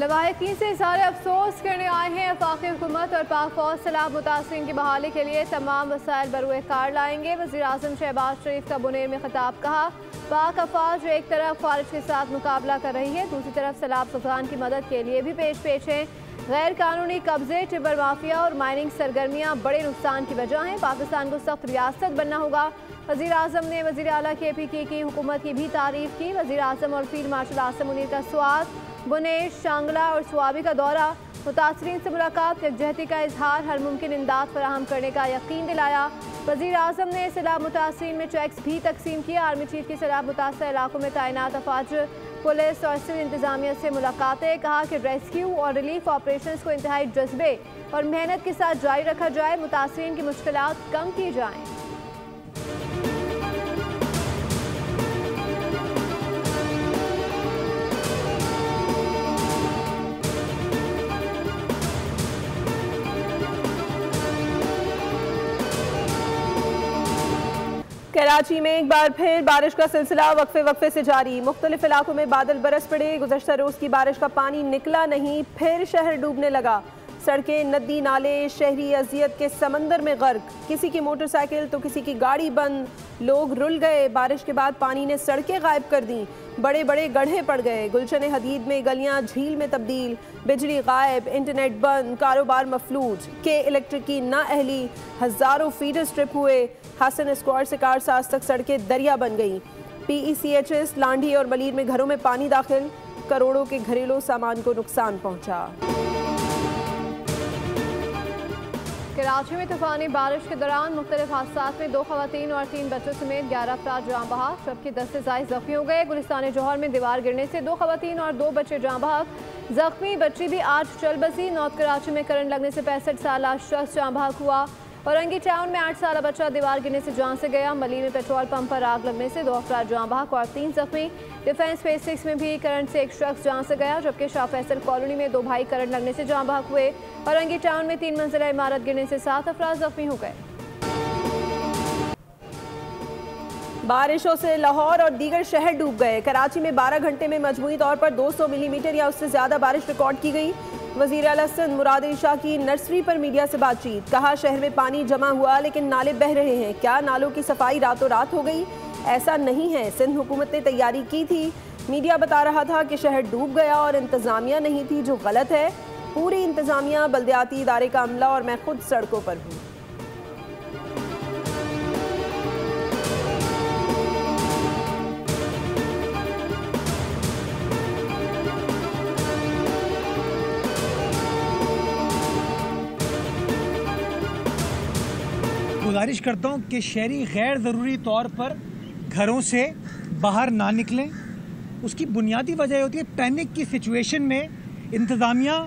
लवाहिकीन से सारे अफसोस करने आए हैं। वफाकी हुकूमत और पाक फौज सैलाब मुतासरीन की बहाली के लिए तमाम वसाइल बरूए कार लाएंगे। वज़ीर आज़म शहबाज शरीफ का बुनेर में खिताब। कहा, पाक अफवाज एक तरफ फ़ारिज के साथ मुकाबला कर रही है, दूसरी तरफ सैलाब सुल्तान की मदद के लिए भी पेश हैं। गैर कानूनी कब्जे, टिबर माफिया और माइनिंग सरगर्मियाँ बड़े नुकसान की वजह हैं। पाकिस्तान को सख्त रियासत बनना होगा। वज़ीर आज़म ने वज़ीर आला KPK की हुकूमत की भी तारीफ की। वज़ीर आज़म और फील्ड मार्शल आसिम मुनीर का स्वागत, बुनेश, शांगला और स्वाबी का दौरा, मुतासरीन से मुलाकात, यकजहती का इजहार, हर मुमकिन इमदाद फराहम करने का यकीन दिलाया। वज़ीर आज़म ने सैलाब मुतासरीन में चेक्स भी तकसीम किए। आर्मी चीफ की सैलाब मुतासर इलाकों में तैनात अफवाज, पुलिस और सिविल इंतजामिया से मुलाकातें। कहा कि रेस्क्यू और रिलीफ ऑपरेशन को इंतहाई जज्बे और मेहनत के साथ जारी रखा जाए, मुतासरीन की मुश्किलात कम की जाएँ। कराची में एक बार फिर बारिश का सिलसिला वक्फे से जारी। मुख्तलिफ इलाकों में बादल बरस पड़े। गुज़श्ता रोज़ की बारिश का पानी निकला नहीं, फिर शहर डूबने लगा। सड़कें, नदी नाले शहरी अजियत के समंदर में गर्क। किसी की मोटरसाइकिल तो किसी की गाड़ी बंद। लोग रुल गए। बारिश के बाद पानी ने सड़कें गायब कर दी। बड़े बड़े गड्ढे पड़ गए। गुलशन हदीद में गलियां झील में तब्दील। बिजली गायब, इंटरनेट बंद, कारोबार मफलूज। के इलेक्ट्रिक की नाअहली, हज़ारों फीडर स्ट्रिप हुए। हसन स्क्वायर से कारसाज तक सड़कें दरिया बन गई। PECHS, लांढी और मलीर में घरों में पानी दाखिल। करोड़ों के घरेलू सामान को नुकसान पहुंचा। कराची में तूफानी बारिश के दौरान मुख्तलिफ हादसात में 2 खवातीन और 3 बच्चों समेत 11 अफराद जाँ बहक, जबकि 10 से ज़ायद जख्मी हो गए। गुलिस्तान जौहर में दीवार गिरने से 2 खवातीन और 2 बच्चे जाँ बहक। जख्मी बच्ची भी आज चल बसी। नॉर्थ कराची में करंट लगने से 65 साल शख्स जाँ बहक हुआ। औरंगी टाउन में 8 साल बच्चा दीवार गिरने से जान से गया। मली में पेट्रोल पंप पर आग लगने से 2 अफराद जाँ बहक और 3 जख्मी। डिफेंस फेज 6 में भी करंट से एक शख्स जान से गया, जबकि शाह फैसल कॉलोनी में 2 भाई करंट लगने से जाँ बहक हुए। औरंगी टाउन में 3 मंजिला इमारत गिरने से 7 अफराद जख्मी हो गए। बारिशों से लाहौर और दीगर शहर डूब गए। कराची में 12 घंटे में मजमूई तौर पर 200 मिलीमीटर या उससे ज़्यादा बारिश रिकॉर्ड की गई। वज़ीर आला सिंध मुराद अली शाह की नर्सरी पर मीडिया से बातचीत। कहा, शहर में पानी जमा हुआ लेकिन नाले बह रहे हैं। क्या नालों की सफाई रातों रात हो गई? ऐसा नहीं है, सिंध हुकूमत ने तैयारी की थी। मीडिया बता रहा था कि शहर डूब गया और इंतज़ामिया नहीं थी, जो गलत है। पूरी इंतज़ामिया, बल्दियाती इदारे का अमला और मैं खुद सड़कों पर हूँ। गुजारिश करता हूँ कि शहरी गैर ज़रूरी तौर पर घरों से बाहर ना निकलें। उसकी बुनियादी वजह होती है पैनिक की सिचुएशन में इंतज़ामिया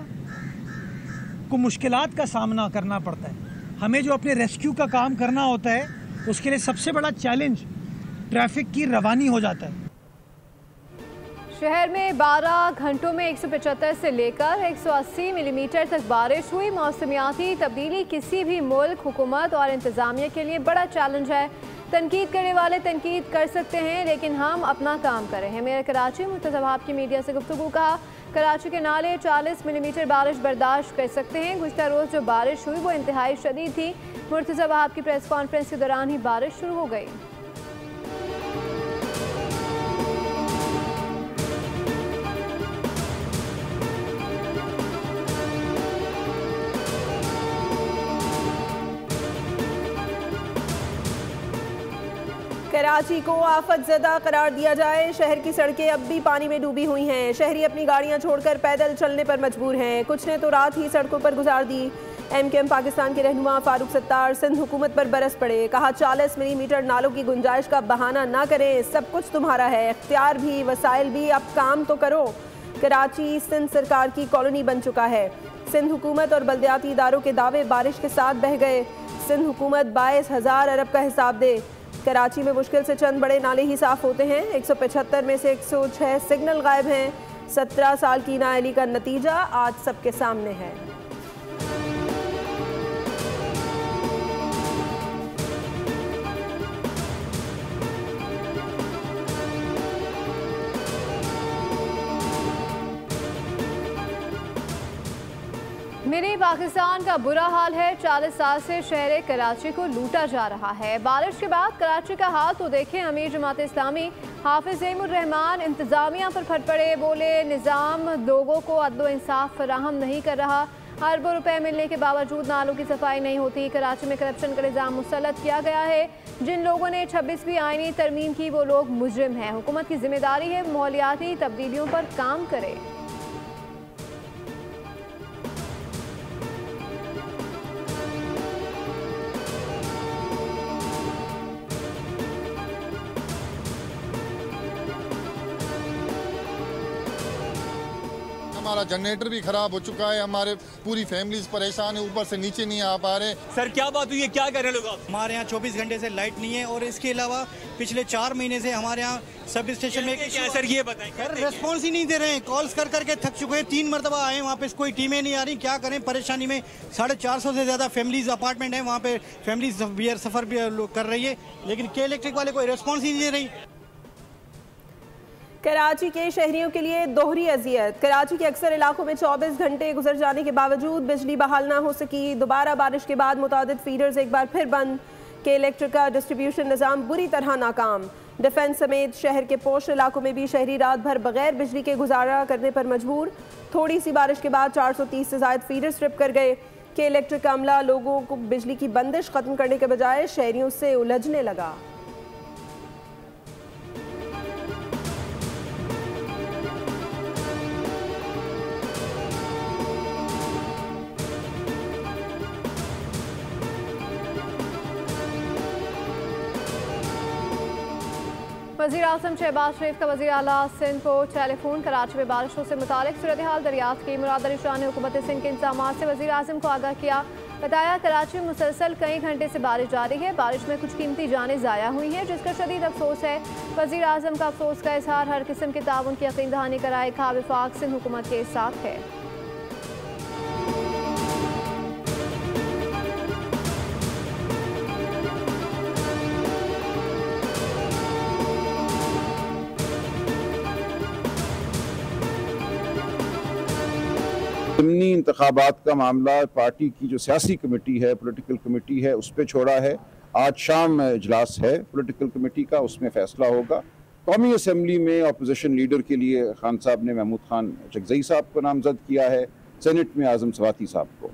को मुश्किलात का सामना करना पड़ता है। हमें जो अपने रेस्क्यू का काम करना होता है, उसके लिए सबसे बड़ा चैलेंज ट्रैफिक की रवानी हो जाता है। शहर में 12 घंटों में 175 से लेकर 180 मिलीमीटर तक बारिश हुई। मौसमियाती तब्दीली किसी भी मुल्क, हुकूमत और इंतज़ामिया के लिए बड़ा चैलेंज है। तनकीद करने वाले तनकीद कर सकते हैं, लेकिन हम अपना काम करें हैं। मेरे कराची मुर्तज़ा वहाब की मीडिया से गुफ्तगू। कहा, कराची के नाले 40 मिलीमीटर बारिश बर्दाश्त कर सकते हैं। गुज़श्ता रोज़ जो बारिश हुई वो इंतहाई शदीद थी। मुर्तज़ा वहाब की प्रेस कॉन्फ्रेंस के दौरान ही बारिश शुरू हो गई। कराची को आफत ज़दा करार दिया जाए। शहर की सड़कें अब भी पानी में डूबी हुई हैं। शहरी अपनी गाड़ियां छोड़कर पैदल चलने पर मजबूर हैं। कुछ ने तो रात ही सड़कों पर गुजार दी। MKM पाकिस्तान के रहनुमा फारूक सत्तार सिंध हुकूमत पर बरस पड़े। कहा, 40 मिलीमीटर नालों की गुंजाइश का बहाना ना करें। सब कुछ तुम्हारा है, इख्तियार भी, वसाइल भी, अब काम तो करो। कराची सिंध सरकार की कॉलोनी बन चुका है। सिंध हुकूमत और बल्दियाती इदारों के दावे बारिश के साथ बह गए। सिंध हुकूमत 22,000 अरब का हिसाब दे। कराची में मुश्किल से चंद बड़े नाले ही साफ होते हैं। 175 में से 106 सिग्नल गायब हैं। 17 साल की नाअहली का नतीजा आज सबके सामने है। मिनी पाकिस्तान का बुरा हाल है। 40 साल से शहर कराची को लूटा जा रहा है। बारिश के बाद कराची का हाल तो देखें। अमीर जमात इस्लामी हाफिज ज़ैमुर रहमान इंतज़ामिया पर फट पड़े, बोले निज़ाम लोगों को अदल इंसाफ फराहम नहीं कर रहा। अरबों रुपए मिलने के बावजूद नालों की सफाई नहीं होती। कराची में करप्शन का निज़ाम मुसल्लत किया गया है। जिन लोगों ने 26वीं आईनी तरमीम की वो लोग मुजरिम हैं। हुकूमत की जिम्मेदारी है माहौलियाती तब्दीलियों पर काम करे। हमारा जनरेटर भी खराब हो चुका है, हमारे पूरी फैमिलीज परेशान है, ऊपर से नीचे नहीं आ पा रहे। सर क्या बात हुई है, क्या कर रहे हैं लोग? हमारे यहाँ 24 घंटे से लाइट नहीं है और इसके अलावा पिछले 4 महीने से हमारे यहाँ सब स्टेशन में क्या सर ये बताएं? सर रेस्पॉन्स ही नहीं दे रहे हैं। कॉल्स कर करके थक चुके हैं। 3 मरतबा आए, वहाँ पे कोई टीमें नहीं आ रही। क्या करें, परेशानी में 450 से ज़्यादा फैमिलीज अपार्टमेंट है, वहाँ पे फैमिलीज सफ़र भी कर रही है, लेकिन के इलेक्ट्रिक वाले कोई रेस्पॉन्स ही नहीं दे रही। कराची के शहरियों के लिए दोहरी अजियत। कराची के अक्सर इलाकों में 24 घंटे गुजर जाने के बावजूद बिजली बहाल ना हो सकी। दोबारा बारिश के बाद मुतादिद फीडर्स एक बार फिर बंद। के इलेक्ट्रिक का डिस्ट्रीब्यूशन निज़ाम बुरी तरह नाकाम। डिफेंस समेत शहर के पोश इलाकों में भी शहरी रात भर बगैर बिजली के गुजारा करने पर मजबूर। थोड़ी सी बारिश के बाद 430 से ज़ायद फीडर स्ट्रिप कर गए। के इलेक्ट्रिक का अमला लोगों को बिजली की बंदिश ख़त्म करने के बजाय शहरियों से उलझने लगा। वज़ीर आज़म शहबाज शरीफ का वज़ीर आला सिंध को टेलीफोन। कराची में बारिशों से मुतालिक सूरत हाल दरियाफ्त की। मुराद अली शाह ने हुकूमत सिंध के इंतजाम से वज़ीर आज़म को आगाह किया। बताया कराची में मुसलसल कई घंटे से बारिश जारी है। बारिश में कुछ कीमती जानें ज़ाया हुई हैं, जिसका शदीद अफसोस है। वज़ीर आज़म का अफसोस का इजहार हर किस्म के ताउन की यकीन दहानी कराए। खा विफाक सिंध हुकूमत के साथ है। ज़िमनी इंतखाबात का मामला पार्टी की जो सियासी कमेटी है, पॉलिटिकल कमेटी है, उस पर छोड़ा है। आज शाम इजलास है पॉलिटिकल कमेटी का, उसमें फैसला होगा। कौमी असम्बली में अपोजिशन लीडर के लिए खान साहब ने महमूद खान चकजई साहब को नामजद किया है, सेनेट में आज़म स्वाति साहब को।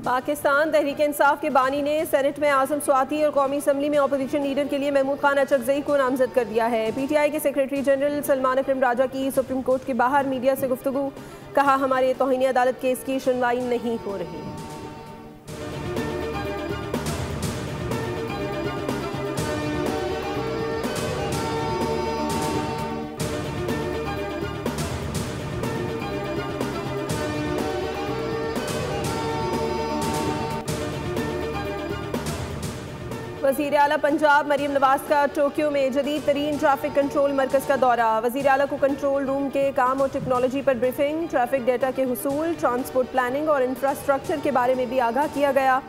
पाकिस्तान तहरीक इंसाफ के बानी ने सेनेट में आज़म स्वाति और कौमी असम्बली में अपोजिशन लीडर के लिए महमूद खान अचकजई को नामजद कर दिया है। PTI के सेक्रेटरी जनरल सलमान अकरम राजा की सुप्रीम कोर्ट के बाहर मीडिया से गुफ्तगू। कहा हमारे तौहीन अदालत केस की सुनवाई नहीं हो रही। वज़ीर आला पंजाब मरीम नवाज का टोक्यो में जदीद तरीन ट्रैफिक कंट्रोल मरकज़ का दौरा। वज़ीर आला को कंट्रोल रूम के काम और टेक्नोलॉजी पर ब्रीफिंग, ट्रैफिक डेटा के हुसूल, ट्रांसपोर्ट प्लानिंग और इंफ्रास्ट्रक्चर के बारे में भी आगाह किया गया।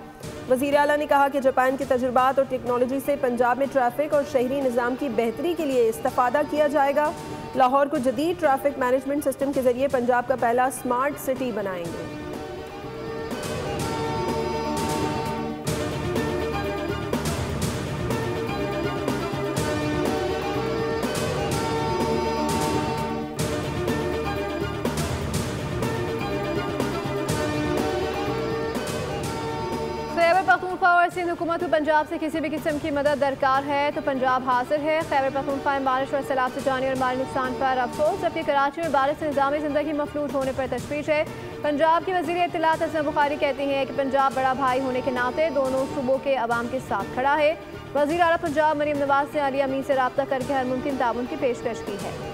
वज़ीर आला ने कहा कि जापान के तजुर्बात और टेक्नोलॉजी से पंजाब में ट्रैफिक और शहरी निज़ाम की बेहतरी के लिए इस्तेफ़ादा किया जाएगा। लाहौर को जदीद ट्रैफिक मैनेजमेंट सिस्टम के ज़रिए पंजाब का पहला स्मार्ट सिटी बनाएंगे। खैबर पख्तूनख्वा और सिंध हुकूमत को पंजाब से किसी भी किस्म की मदद दरकार है तो पंजाब हाजिर है। खैबर पख्तूनख्वा में बारिश और सैलाब से जानी और माली नुकसान पर अफसोस, जबकि कराची में बारिश से निज़ामी ज़िंदगी मफलूज होने पर तशवीश है। पंजाब की वज़ीर इत्तलात हसना बुखारी कहती हैं कि पंजाब बड़ा भाई होने के नाते दोनों सूबों के अवाम के साथ खड़ा है। वज़ीर आला पंजाब मरीम नवाज ने अली अमीन से रब्ता करके हर मुमकिन ताउन की पेशकश की है।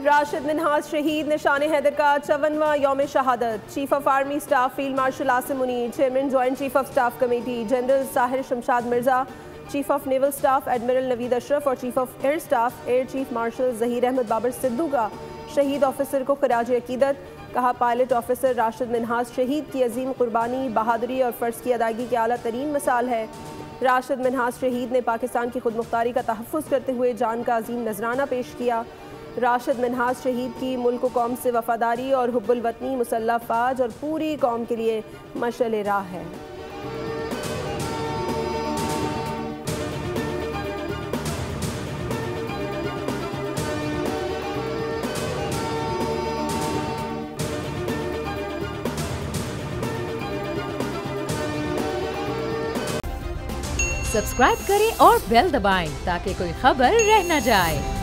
राशिद मिन्हाज शहीद, निशान हैदर का 54वां यौम शहादत। Chief of army staff field marshal Asim Munir, chairman joint chief of staff committee general Sahir Shamshad Mirza, chief of naval staff admiral Naveed Ashraf और chief of air staff air chief marshal Zaheer Ahmed Babar Sidhu का शहीद ऑफिसर को खराज अकीदत। कहा पायलट ऑफिसर राशिद मिन्हाज शहीद की अजीम कुर्बानी, बहादुरी और फ़र्ज़ की अदायगी के आला तरीन मिसाल है। राशिद मिन्हाज शहीद ने पाकिस्तान की खुद मुख्तारी का तहफ़्फ़ुज़ करते हुए जान का अजीम नजराना पेश किया। राशिद मिन्हाज शहीद की मुल्क कौम से वफादारी और हुब्बुल वतनी मुसल्लह फ़ौज और पूरी कौम के लिए मशअल राह है। सब्सक्राइब करें और बेल दबाएं ताकि कोई खबर रह न जाए।